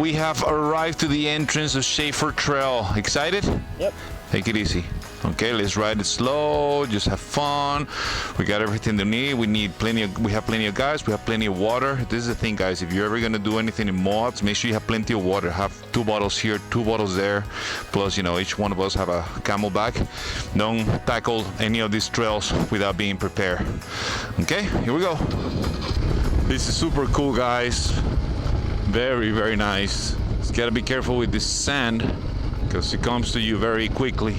we have arrived to the entrance of Schaefer Trail. Excited? Yep. Take it easy. Okay, let's ride it slow, just have fun. We got everything we need. We have plenty of guys, we have plenty of water. This is the thing, guys, if you're ever gonna do anything in MOABs, make sure you have plenty of water. Have 2 bottles here, 2 bottles there, plus, you know, each one of us have a camelback. Don't tackle any of these trails without being prepared. Okay, here we go. This is super cool, guys. Very, very nice. Just gotta be careful with this sand because it comes to you very quickly.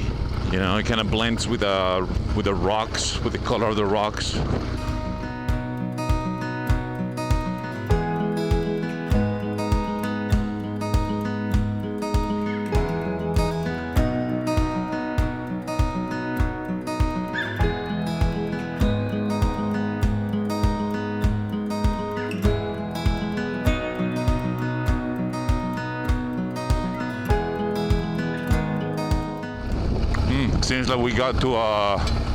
You know, it kind of blends with the rocks, with the color of the rocks. Seems like we got to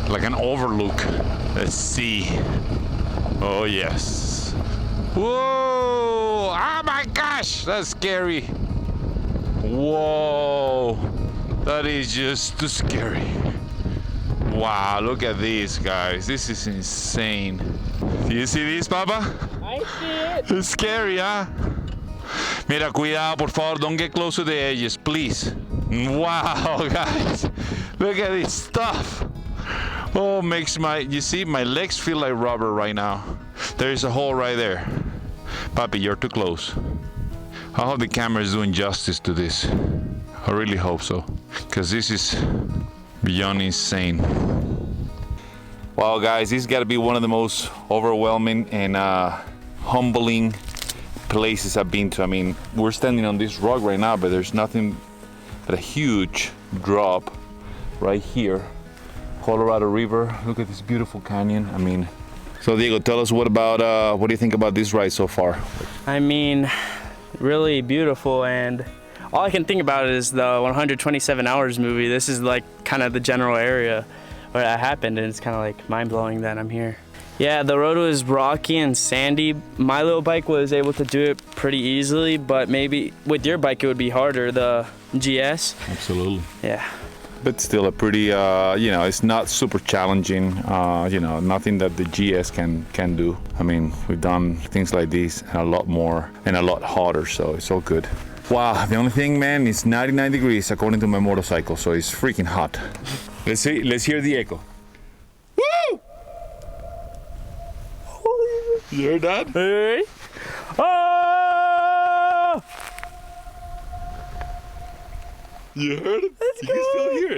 like an overlook. Let's see. Oh yes. Whoa! Oh my gosh, that's scary. Whoa, that is just too scary. Wow, look at this, guys. This is insane. Do you see this, Papa? I see it. It's scary, huh? Mira, cuidado, por favor. Don't get close to the edges, please. Wow, guys. Look at this stuff. Oh, makes you see, my legs feel like rubber right now. There is a hole right there. Papi, you're too close. I hope the camera is doing justice to this. I really hope so, because this is beyond insane. Wow, guys, this has got to be one of the most overwhelming and humbling places I've been to. I mean, we're standing on this rock right now, but there's nothing but a huge drop right here. Colorado River. Look at this beautiful canyon. I mean, so Diego, tell us what do you think about this ride so far? I mean, really beautiful, and all I can think about is the 127 Hours movie. This is like kind of the general area where that happened, and it's kind of like mind-blowing that I'm here. Yeah, the road was rocky and sandy. My little bike was able to do it pretty easily, but maybe with your bike it would be harder, the GS. Absolutely. Yeah. But still a pretty, you know, it's not super challenging, you know, nothing that the GS can do. I mean, we've done things like this and a lot more and a lot harder, so it's all good. Wow, the only thing, man, it's 99 degrees according to my motorcycle, so it's freaking hot. Let's hear the echo. Woo! You heard that? Hey! Oh! You heard it? Let's You go. can still hear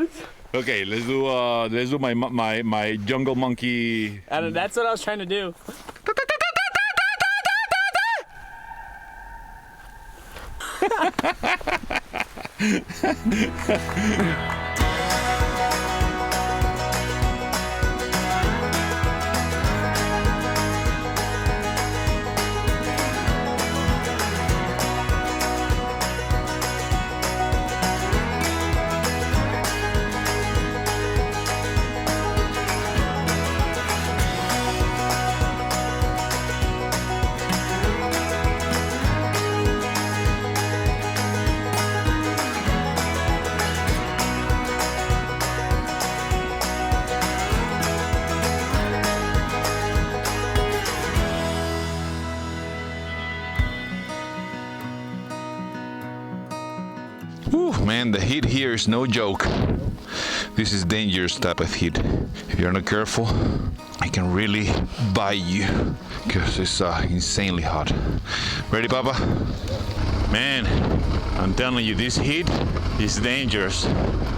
it. Okay, let's do my jungle monkey. And that's what I was trying to do. Whew, man, the heat here is no joke. This is dangerous type of heat. If you're not careful, it can really bite you because it's insanely hot. Ready, Papa? Man, I'm telling you, this heat is dangerous.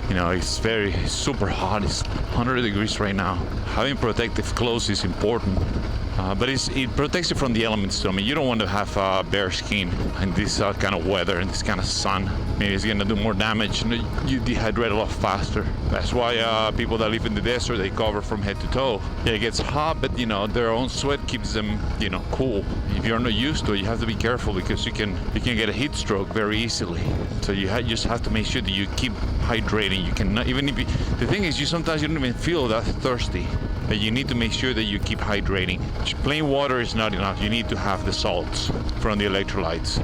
You know, it's super hot. It's 100 degrees right now. Having protective clothes is important. But it protects you from the elements too. I mean, you don't want to have bare skin in this kind of weather and this kind of sun. Maybe it's gonna do more damage and you dehydrate a lot faster. That's why people that live in the desert, they cover from head to toe. Yeah, it gets hot, but you know, their own sweat keeps them, you know, cool. If you're not used to it, you have to be careful because you can get a heat stroke very easily. So you just have to make sure that you keep hydrating. You cannot, even if the thing is, sometimes you don't even feel that thirsty. that you need to make sure that you keep hydrating. Plain water is not enough. You need to have the salts from the electrolytes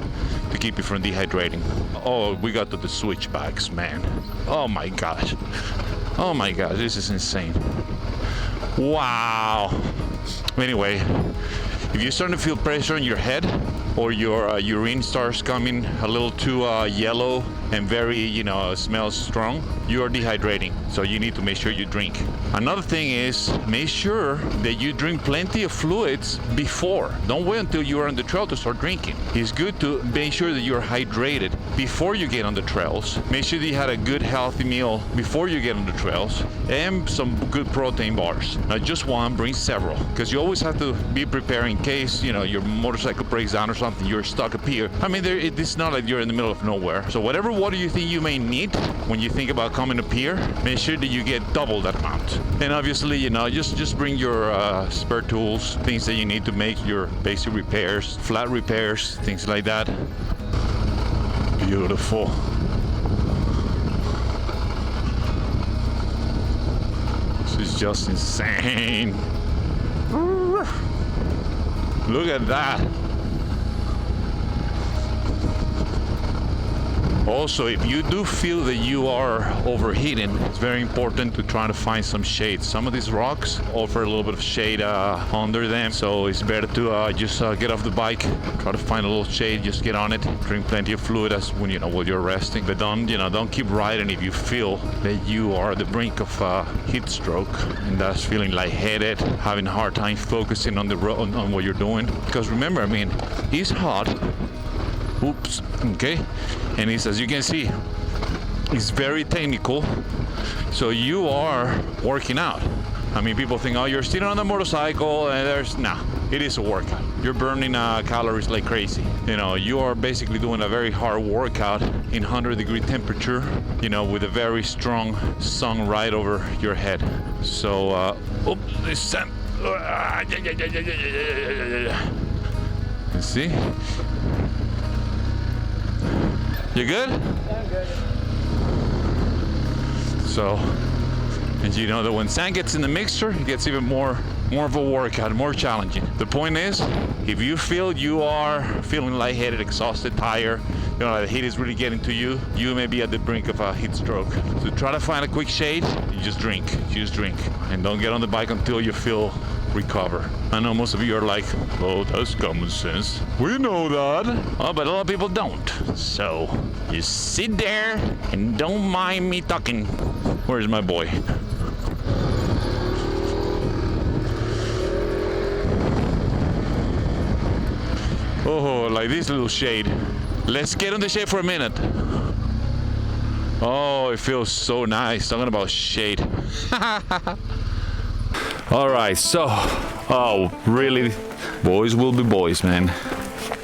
to keep you from dehydrating. Oh, we got to the switch bags, man. Oh my gosh. Oh my gosh, this is insane. Wow. Anyway, if you're starting to feel pressure on your head, or your urine starts coming a little too yellow and very, smells strong, you are dehydrating. So you need to make sure you drink. Another thing is, make sure that you drink plenty of fluids before. Don't wait until you're on the trail to start drinking. It's good to make sure that you're hydrated before you get on the trails. Make sure that you had a good healthy meal before you get on the trails, and some good protein bars. Not just one, bring several, because you always have to be prepared in case, your motorcycle breaks down or something, you're stuck up here. I mean, it's not like you're in the middle of nowhere. So whatever water you think you may need when you think about coming up here, make sure that you get double that amount. And obviously, just bring your spare tools, things that you need to make your basic repairs, flat repairs, things like that. Beautiful. This is just insane. Look at that. Also, if you do feel that you are overheating, it's very important to try to find some shade. Some of these rocks offer a little bit of shade under them, so it's better to just get off the bike, try to find a little shade, just get on it, drink plenty of fluid as when while you're resting. But don't keep riding if you feel that you are at the brink of heat stroke, and that's feeling lightheaded, having a hard time focusing on the road, on what you're doing. Because remember, it's hot. Oops. Okay. And as you can see, it's very technical. So you are working out. People think, oh, you're sitting on the motorcycle and it is a workout. You're burning calories like crazy. You are basically doing a very hard workout in 100-degree temperature, with a very strong sun right over your head. So, this sun. You see? You good? Yeah, I'm good. So, and you know that when sand gets in the mixture, it gets even more of a workout, more challenging. The point is, if you feel you are feeling lightheaded, exhausted, tired, the heat is really getting to you, you may be at the brink of a heat stroke. So try to find a quick shade, you just drink. And don't get on the bike until you feel recover. I know most of you are like, oh, that's common sense. We know that. Oh, but a lot of people don't. So you sit there and don't mind me talking. Where's my boy? Oh, like this little shade. Let's get on the shade for a minute. Oh, it feels so nice. Talking about shade. All right, so, really, boys will be boys, man.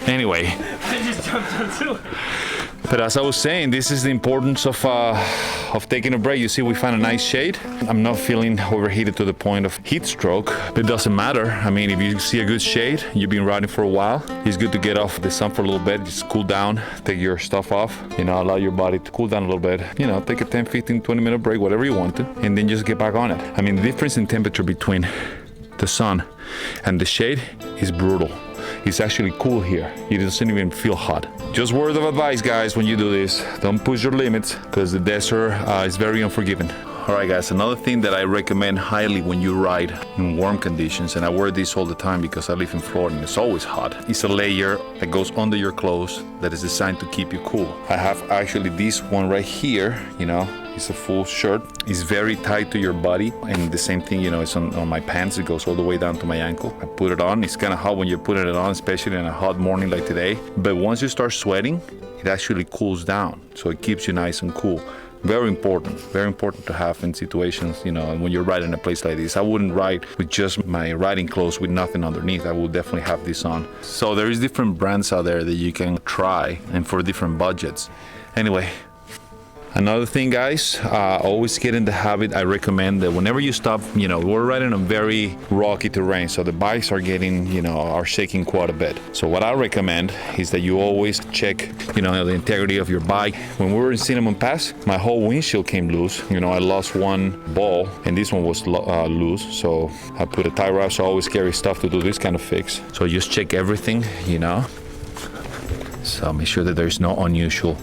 Anyway. I just jumped onto it. But as I was saying, this is the importance of taking a break. You see, we found a nice shade. I'm not feeling overheated to the point of heat stroke. It doesn't matter. If you see a good shade, you've been riding for a while, it's good to get off the sun for a little bit, just cool down, take your stuff off, allow your body to cool down a little bit, take a 10, 15, 20-minute break, whatever you want to, and then just get back on it. The difference in temperature between the sun and the shade is brutal. It's actually cool here. It doesn't even feel hot. Just word of advice, guys, when you do this, don't push your limits, because the desert is very unforgiving. Alright guys, another thing that I recommend highly when you ride in warm conditions, and I wear this all the time because I live in Florida and it's always hot, is a layer that goes under your clothes that is designed to keep you cool. I have actually this one right here, it's a full shirt. It's very tight to your body, and the same thing, it's on my pants. It goes all the way down to my ankle. I put it on. It's kind of hot when you're putting it on, especially in a hot morning like today. But once you start sweating, it actually cools down, so it keeps you nice and cool. Very important to have in situations, when you're riding in a place like this. I wouldn't ride with just my riding clothes with nothing underneath. I will definitely have this on. So there is different brands out there that you can try, and for different budgets. Anyway, Another thing, guys, always get in the habit. I recommend that whenever you stop, we're riding on very rocky terrain, so the bikes are getting, are shaking quite a bit. So what I recommend is that you always check, the integrity of your bike. When we were in Cinnamon Pass, my whole windshield came loose. I lost one ball, and this one was loose. So I put a tie wrap. So I always carry stuff to do this kind of fix. So just check everything, So make sure that there's no unusual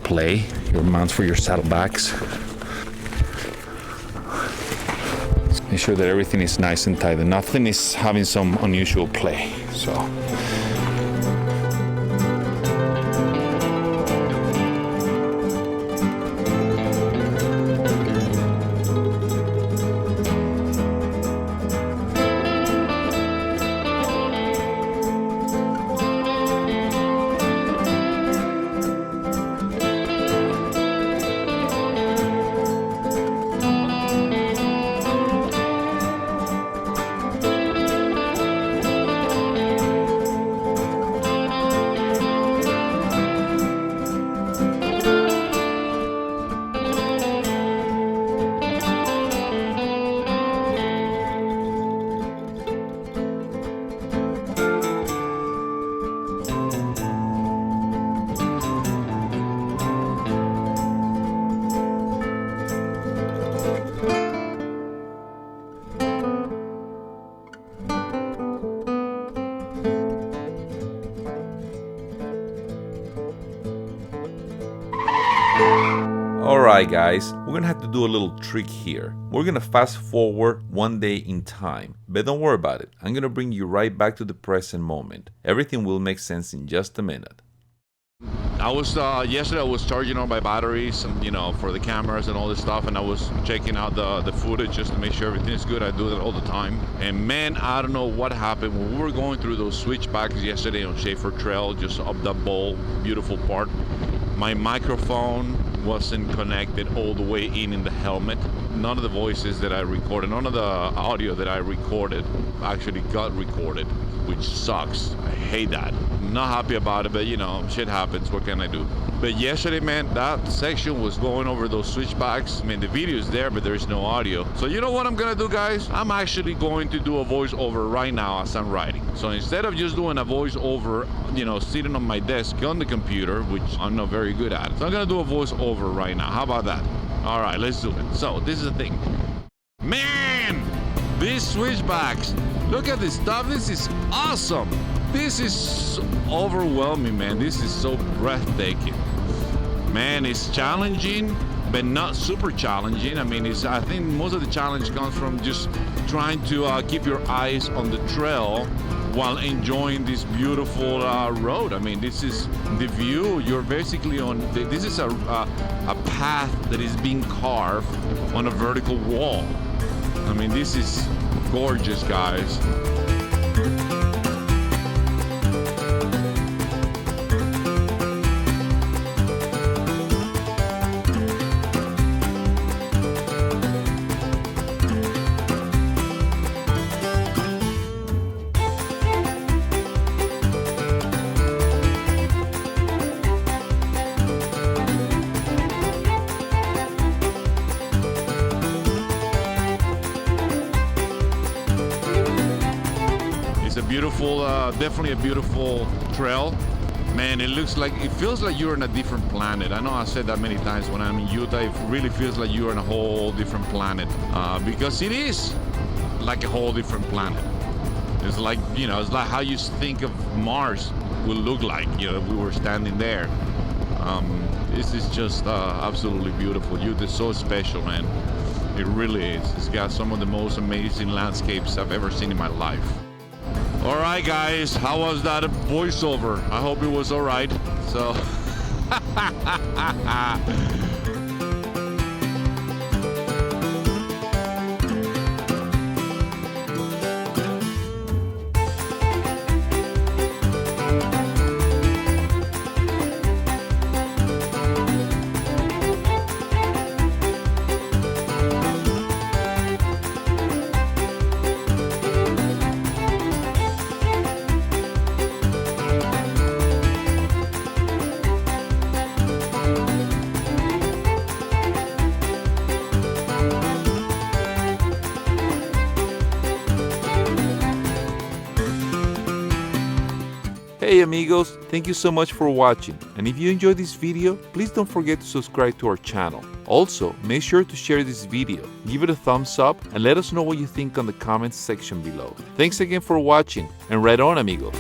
play. Your mounts for your saddlebags. Make sure that everything is nice and tight and nothing is having some unusual play. So. Alright guys, we're gonna have to do a little trick here. We're gonna fast forward one day in time, but don't worry about it. I'm gonna bring you right back to the present moment. Everything will make sense in just a minute. I was yesterday I was charging all my batteries and for the cameras and all this stuff, and I was checking out the footage just to make sure everything is good. I do that all the time, and man, I don't know what happened when we were going through those switchbacks yesterday on Schaefer Trail, just up that bowl, beautiful part. My microphone wasn't connected all the way in the helmet. None of the voices that I recorded, none of the audio that I recorded actually got recorded, which sucks. I hate that. Not happy about it, but shit happens. What can I do? But yesterday, man, that section was going over those switchbacks. I mean, the video is there, but there's no audio. So you know what I'm gonna do, guys? I'm actually going to do a voiceover right now as I'm riding. So instead of just doing a voiceover, sitting on my desk on the computer, which I'm not very good at, so I'm gonna do a voiceover right now. How about that? All right, let's do it. So this is the thing, man. These switchbacks. Look at this stuff. This is awesome. This is overwhelming, man. This is so breathtaking. Man, it's challenging, but not super challenging. I mean, I think most of the challenge comes from just trying to keep your eyes on the trail while enjoying this beautiful road. I mean, this is the view. You're basically on, this is a path that is being carved on a vertical wall. I mean, this is gorgeous, guys. Beautiful, definitely a beautiful trail, man. It feels like you're on a different planet. I know I said that many times when I'm in Utah. It really feels like you're on a whole different planet, because it is like a whole different planet. It's like, it's like how you think of Mars will look like, if we were standing there. This is just absolutely beautiful. Utah is so special, man. It really is. It's got some of the most amazing landscapes I've ever seen in my life. All right, guys, how was that voiceover? I hope it was all right. So Hey amigos, thank you so much for watching, and if you enjoyed this video, please don't forget to subscribe to our channel. Also, make sure to share this video, give it a thumbs up, and let us know what you think on the comments section below. Thanks again for watching, and right on amigos!